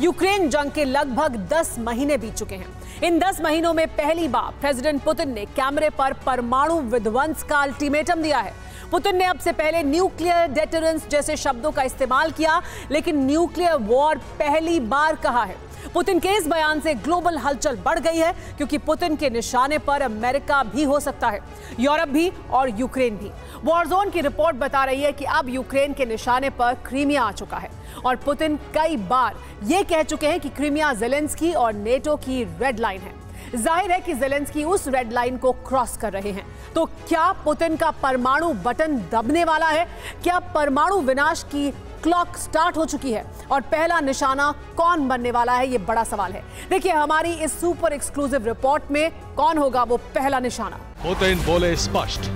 Ukraine जंग के लगभग 10 महीने बीत चुके हैं। इन 10 महीनों में पहली बार प्रेसिडेंट पुतिन ने कैमरे पर परमाणु विध्वंस का अल्टीमेटम दिया है। पुतिन ने अब से पहले न्यूक्लियर डेटरेंस जैसे शब्दों का इस्तेमाल किया, लेकिन न्यूक्लियर वॉर पहली बार कहा है। पुतिन के इस बयान से ग्लोबल हलचल बढ़ गई है, क्योंकि पुतिन के निशाने पर अमेरिका भी हो सकता है, यूरोप भी और यूक्रेन भी। वॉरजोन की रिपोर्ट बता रही है कि अब यूक्रेन के निशाने पर क्रीमिया आ चुका है और पुतिन कई बार ये कह चुके हैं कि क्रीमिया ज़ेलेंस्की और नेटो की रेड लाइन है। जाहिर है कि ज़ेलेंस्की उस रेड लाइन को क्रॉस कर रहे हैं। तो क्या पुतिन का परमाणु बटन दबने वाला है? क्या परमाणु विनाश की क्लॉक स्टार्ट हो चुकी है और पहला निशाना कौन बनने वाला है? ये बड़ा सवाल है। देखिए हमारी इस सुपर एक्सक्लूसिव रिपोर्ट में कौन होगा वो पहला निशाना। पुतिन बोले स्पष्ट,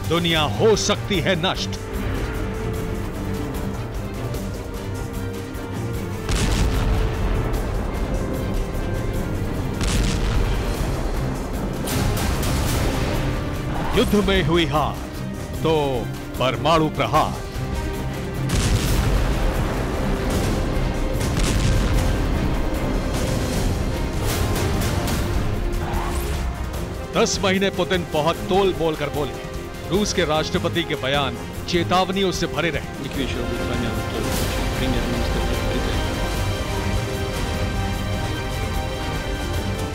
दुनिया हो सकती है नष्ट। युद्ध में हुई हार तो परमाणु प्रहार। दस महीने पुतिन बहुत तोल बोल कर बोले। रूस के राष्ट्रपति के बयान चेतावनियों से भरे रहे।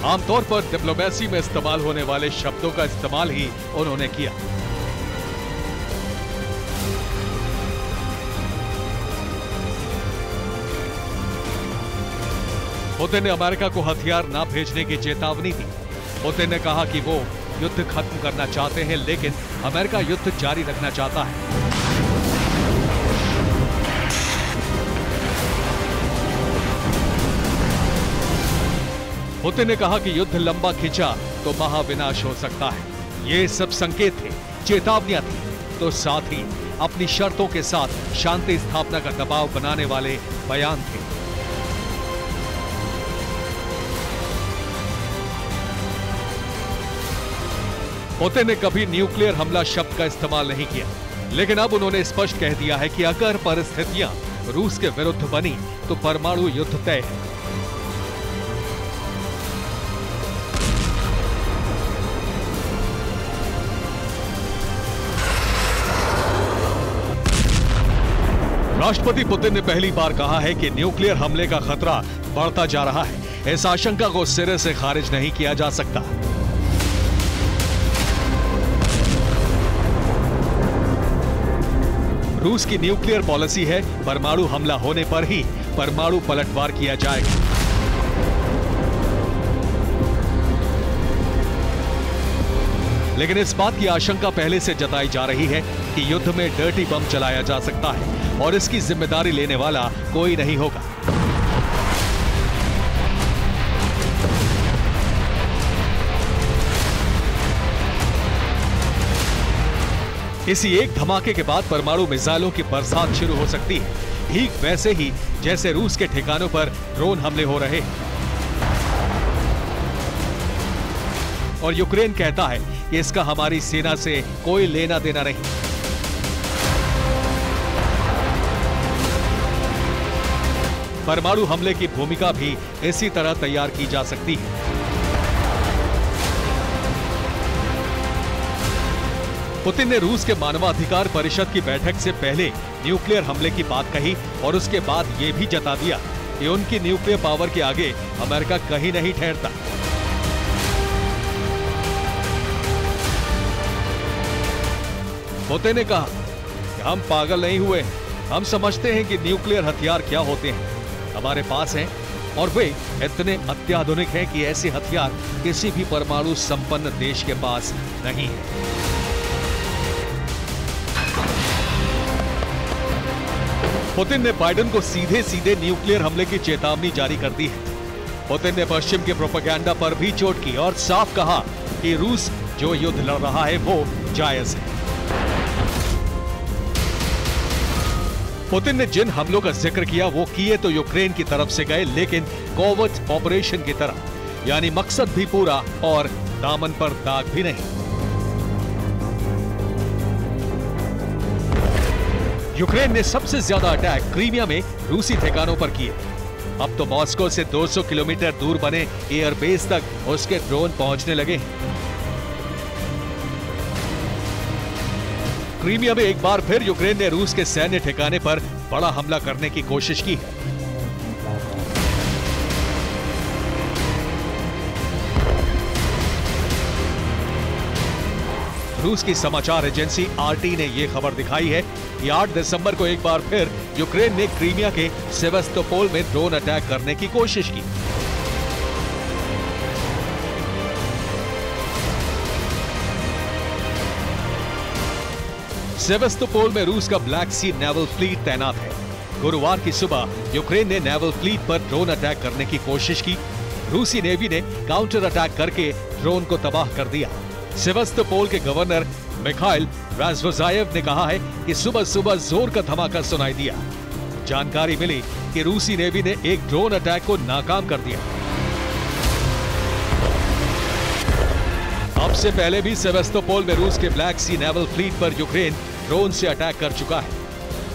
आमतौर पर डिप्लोमेसी में इस्तेमाल होने वाले शब्दों का इस्तेमाल ही उन्होंने किया। पुतिन ने अमेरिका को हथियार ना भेजने की चेतावनी दी। पुतिन ने कहा कि वो युद्ध खत्म करना चाहते हैं, लेकिन अमेरिका युद्ध जारी रखना चाहता है। पुतिन ने कहा कि युद्ध लंबा खिंचा तो महाविनाश हो सकता है। ये सब संकेत थे, चेतावनियां थी, तो साथ ही अपनी शर्तों के साथ शांति स्थापना का दबाव बनाने वाले बयान थे। पुतिन ने कभी न्यूक्लियर हमला शब्द का इस्तेमाल नहीं किया, लेकिन अब उन्होंने स्पष्ट कह दिया है कि अगर परिस्थितियां रूस के विरुद्ध बनी तो परमाणु युद्ध तय है। राष्ट्रपति पुतिन ने पहली बार कहा है कि न्यूक्लियर हमले का खतरा बढ़ता जा रहा है। इस आशंका को सिरे से खारिज नहीं किया जा सकता। रूस की न्यूक्लियर पॉलिसी है, परमाणु हमला होने पर ही परमाणु पलटवार किया जाएगा। लेकिन इस बात की आशंका पहले से जताई जा रही है कि युद्ध में डर्टी बम चलाया जा सकता है और इसकी जिम्मेदारी लेने वाला कोई नहीं होगा। किसी एक धमाके के बाद परमाणु मिसाइलों की बरसात शुरू हो सकती है, ठीक वैसे ही जैसे रूस के ठिकानों पर ड्रोन हमले हो रहे हैं। और यूक्रेन कहता है कि इसका हमारी सेना से कोई लेना देना नहीं। परमाणु हमले की भूमिका भी इसी तरह तैयार की जा सकती है। पुतिन ने रूस के मानवाधिकार परिषद की बैठक से पहले न्यूक्लियर हमले की बात कही और उसके बाद यह भी जता दिया कि उनकी न्यूक्लियर पावर के आगे अमेरिका कहीं नहीं ठहरता। पुतिन ने कहा कि हम पागल नहीं हुए, हम समझते हैं कि न्यूक्लियर हथियार क्या होते हैं, हमारे पास हैं और वे इतने अत्याधुनिक हैं कि ऐसे हथियार किसी भी परमाणु संपन्न देश के पास नहीं है। पुतिन ने बाइडेन को सीधे सीधे न्यूक्लियर हमले की चेतावनी जारी कर दी है। पुतिन ने पश्चिम के प्रोपेगेंडा पर भी चोट की और साफ कहा कि रूस जो युद्ध लड़ रहा है वो जायज है। पुतिन ने जिन हमलों का जिक्र किया वो किए तो यूक्रेन की तरफ से गए, लेकिन कोवर्ट ऑपरेशन की तरह, यानी मकसद भी पूरा और दामन पर दाग भी नहीं। यूक्रेन ने सबसे ज्यादा अटैक क्रीमिया में रूसी ठिकानों पर किए। अब तो मॉस्को से 200 किलोमीटर दूर बने एयरबेस तक उसके ड्रोन पहुंचने लगे। क्रीमिया में एक बार फिर यूक्रेन ने रूस के सैन्य ठिकाने पर बड़ा हमला करने की कोशिश की है। रूस की समाचार एजेंसी आरटी ने यह खबर दिखाई है कि 8 दिसंबर को एक बार फिर यूक्रेन ने क्रीमिया के सेवास्तोपोल में ड्रोन अटैक करने की कोशिश की। सेवास्तोपोल में रूस का ब्लैक सी नेवल फ्लीट तैनात है। गुरुवार की सुबह यूक्रेन ने नेवल फ्लीट पर ड्रोन अटैक करने की कोशिश की। रूसी नेवी ने काउंटर अटैक करके ड्रोन को तबाह कर दिया। सेवास्तोपोल के गवर्नर मिखाइल राज़वोज़ाएव ने कहा है कि सुबह सुबह जोर का धमाका सुनाई दिया। जानकारी मिली कि रूसी नेवी ने एक ड्रोन अटैक को नाकाम कर दिया। अब से पहले भी सेवास्तोपोल में रूस के ब्लैक सी नेवल फ्लीट पर यूक्रेन ड्रोन से अटैक कर चुका है।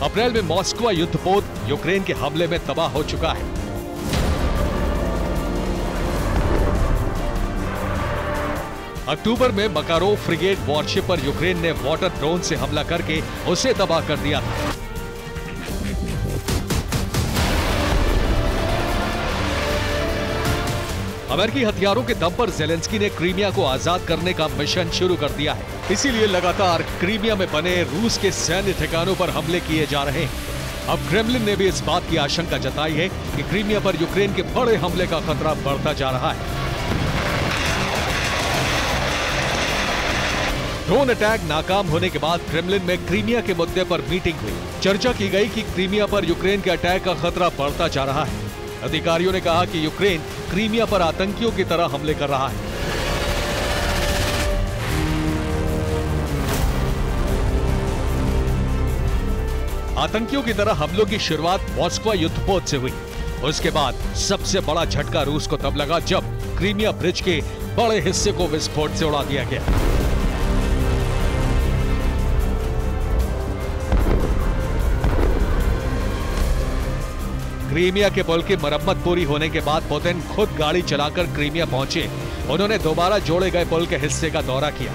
अप्रैल में मॉस्को युद्धपोत यूक्रेन के हमले में तबाह हो चुका है। अक्टूबर में मकारोव फ्रिगेट वॉरशिप पर यूक्रेन ने वाटर ड्रोन से हमला करके उसे तबाह कर दिया था। अमेरिकी हथियारों के दम पर ज़ेलेंस्की ने क्रीमिया को आजाद करने का मिशन शुरू कर दिया है। इसीलिए लगातार क्रीमिया में बने रूस के सैन्य ठिकानों पर हमले किए जा रहे हैं। अब क्रेमलिन ने भी इस बात की आशंका जताई है कि क्रीमिया पर यूक्रेन के बड़े हमले का खतरा बढ़ता जा रहा है। ड्रोन अटैक नाकाम होने के बाद क्रेमलिन में क्रीमिया के मुद्दे पर मीटिंग हुई। चर्चा की गई कि क्रीमिया पर यूक्रेन के अटैक का खतरा बढ़ता जा रहा है। अधिकारियों ने कहा कि यूक्रेन क्रीमिया पर आतंकियों की तरह हमले कर रहा है। आतंकियों की तरह हमलों की शुरुआत मॉस्को युद्धपोत से हुई। उसके बाद सबसे बड़ा झटका रूस को तब लगा जब क्रीमिया ब्रिज के बड़े हिस्से को विस्फोट से उड़ा दिया गया। क्रीमिया के पुल की मरम्मत पूरी होने के बाद पुतिन खुद गाड़ी चलाकर क्रीमिया पहुंचे। उन्होंने दोबारा जोड़े गए पुल के हिस्से का दौरा किया।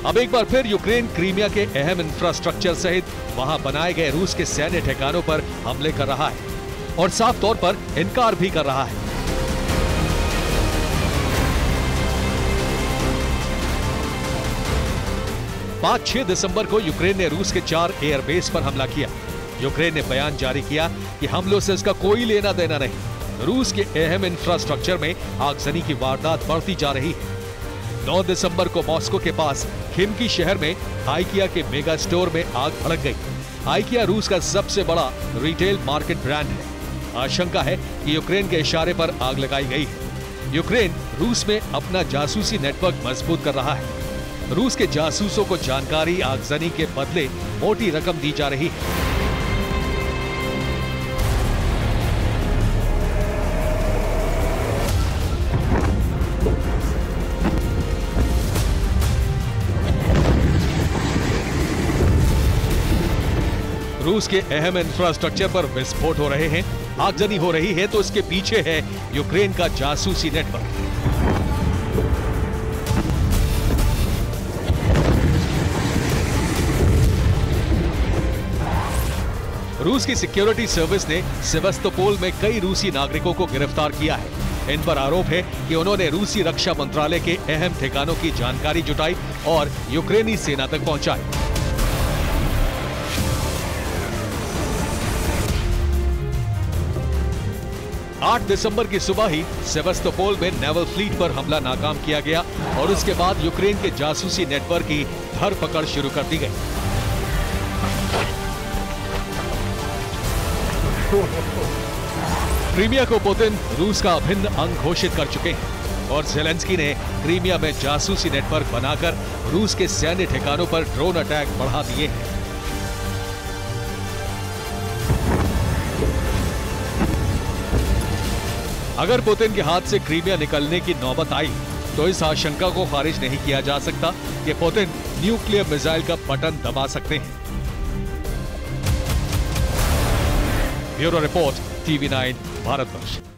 अब एक बार फिर यूक्रेन क्रीमिया के अहम इंफ्रास्ट्रक्चर सहित वहां बनाए गए रूस के सैन्य ठिकानों पर हमले कर रहा है और साफ तौर पर इनकार भी कर रहा है। 5-6 दिसंबर को यूक्रेन ने रूस के 4 एयरबेस पर हमला किया। यूक्रेन ने बयान जारी किया कि हमलों से इसका कोई लेना देना नहीं। रूस के अहम इंफ्रास्ट्रक्चर में आगजनी की वारदात बढ़ती जा रही है। 9 दिसंबर को मॉस्को के पास खिमकी शहर में आइकिया के मेगा स्टोर में आग भड़क गई। आइकिया रूस का सबसे बड़ा रिटेल मार्केट ब्रांड है। आशंका है कि यूक्रेन के इशारे पर आग लगाई गई है। यूक्रेन रूस में अपना जासूसी नेटवर्क मजबूत कर रहा है। रूस के जासूसों को जानकारी आगजनी के बदले मोटी रकम दी जा रही है। रूस के अहम इंफ्रास्ट्रक्चर पर विस्फोट हो रहे हैं, आगजनी हो रही है, तो इसके पीछे है यूक्रेन का जासूसी नेटवर्क। रूस की सिक्योरिटी सर्विस ने सेवास्तोपोल में कई रूसी नागरिकों को गिरफ्तार किया है। इन पर आरोप है कि उन्होंने रूसी रक्षा मंत्रालय के अहम ठिकानों की जानकारी जुटाई और यूक्रेनी सेना तक पहुंचाई। आठ दिसंबर की सुबह ही सेवास्तोपोल में नेवल फ्लीट पर हमला नाकाम किया गया और उसके बाद यूक्रेन के जासूसी नेटवर्क की धरपकड़ शुरू कर दी गई। क्रीमिया को पुतिन रूस का अभिन्न अंग घोषित कर चुके हैं और ज़ेलेंस्की ने क्रीमिया में जासूसी नेटवर्क बनाकर रूस के सैन्य ठिकानों पर ड्रोन अटैक बढ़ा दिए हैं। अगर पुतिन के हाथ से क्रीमिया निकलने की नौबत आई तो इस आशंका को खारिज नहीं किया जा सकता कि पुतिन न्यूक्लियर मिसाइल का बटन दबा सकते हैं। Bureau report, TV9 Bharatvarsh.